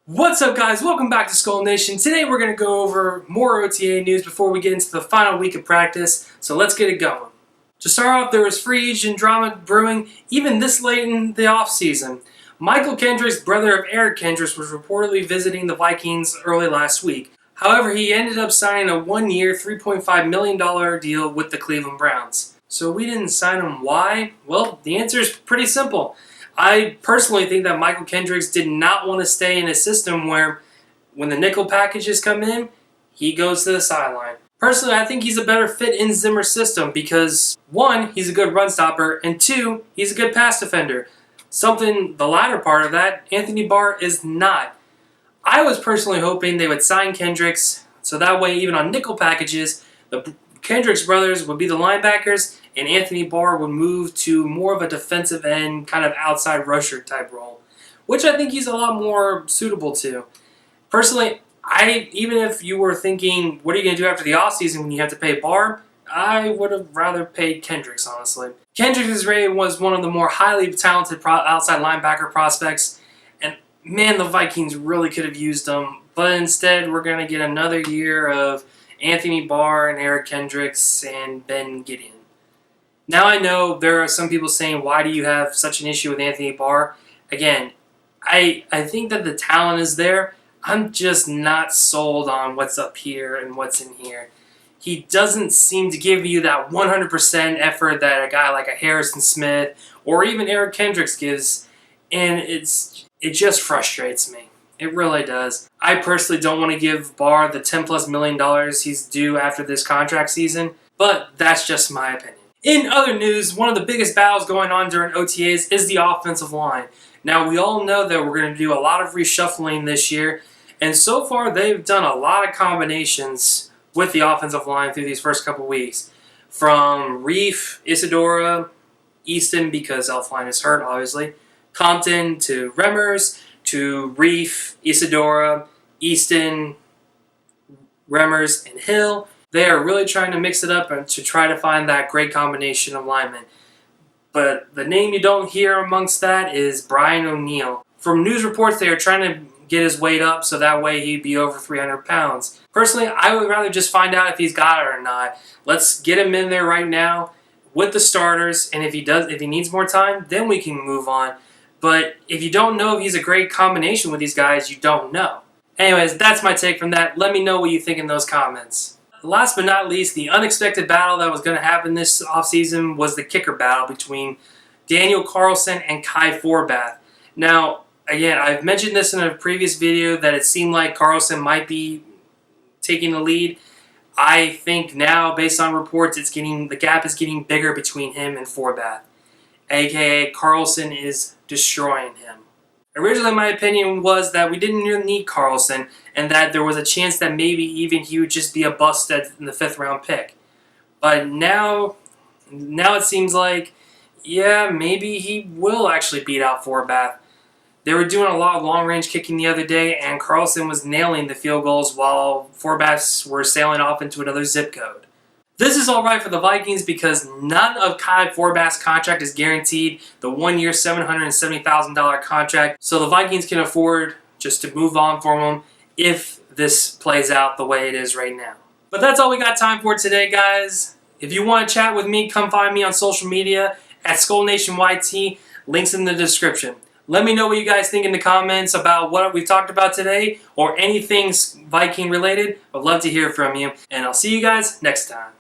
What's up, guys? Welcome back to Skull Nation. Today we're going to go over more OTA news before we get into the final week of practice, so let's get it going. To start off, there was free agent drama brewing even this late in the offseason. Michael Kendricks, brother of Eric Kendricks, was reportedly visiting the Vikings early last week. However, he ended up signing a one-year, $3.5 million deal with the Cleveland Browns. So we didn't sign him. Why? Well, the answer is pretty simple. I personally think that Michael Kendricks did not want to stay in a system where when the nickel packages come in, he goes to the sideline. Personally, I think he's a better fit in Zimmer's system because, one, he's a good run stopper, and two, he's a good pass defender. Something, the latter part of that, Anthony Barr is not. I was personally hoping they would sign Kendricks so that way even on nickel packages, the Kendricks brothers would be the linebackers and Anthony Barr would move to more of a defensive end, kind of outside rusher type role, which I think he's a lot more suitable to. Personally, even if you were thinking, what are you going to do after the offseason when you have to pay Barr, I would have rather paid Kendricks, honestly. Kendricks was one of the more highly talented outside linebacker prospects, and man, the Vikings really could have used him, but instead we're going to get another year of Anthony Barr and Eric Kendricks and Ben Gideon. Now I know there are some people saying, why do you have such an issue with Anthony Barr? Again, I think that the talent is there. I'm just not sold on what's up here and what's in here. He doesn't seem to give you that 100% effort that a guy like a Harrison Smith or even Eric Kendricks gives, and it just frustrates me. It really does. I personally don't want to give Barr the $10+ million he's due after this contract season, but that's just my opinion. In other news, one of the biggest battles going on during OTAs is the offensive line. Now, we all know that we're going to do a lot of reshuffling this year, and so far they've done a lot of combinations with the offensive line through these first couple weeks. From Reef, Isadora, Easton, because Elfline is hurt, obviously, Compton to Remmers, to Reef, Isadora, Easton, Remmers, and Hill. They are really trying to mix it up and to try to find that great combination of linemen. But the name you don't hear amongst that is Brian O'Neill. From news reports, they are trying to get his weight up so that way he'd be over 300 pounds. Personally, I would rather just find out if he's got it or not. Let's get him in there right now with the starters, and if he needs more time, then we can move on. But if you don't know if he's a great combination with these guys, you don't know. Anyways, that's my take from that. Let me know what you think in those comments. Last but not least, the unexpected battle that was going to happen this offseason was the kicker battle between Daniel Carlson and Kai Forbath. Now, again, I've mentioned this in a previous video that it seemed like Carlson might be taking the lead. I think now, based on reports, the gap is getting bigger between him and Forbath, aka Carlson is destroying him. Originally, my opinion was that we didn't really need Carlson and that there was a chance that maybe even he would just be a bust in the 5th round pick. But now it seems like, yeah, maybe he will actually beat out Forbath. They were doing a lot of long-range kicking the other day, and Carlson was nailing the field goals while Forbaths were sailing off into another zip code. This is alright for the Vikings because none of Kai Forbath's contract is guaranteed, the one-year $770,000 contract, so the Vikings can afford just to move on from him if this plays out the way it is right now. But that's all we got time for today, guys. If you want to chat with me, come find me on social media at SkullNationYT, links in the description. Let me know what you guys think in the comments about what we've talked about today or anything Viking related. I'd love to hear from you, and I'll see you guys next time.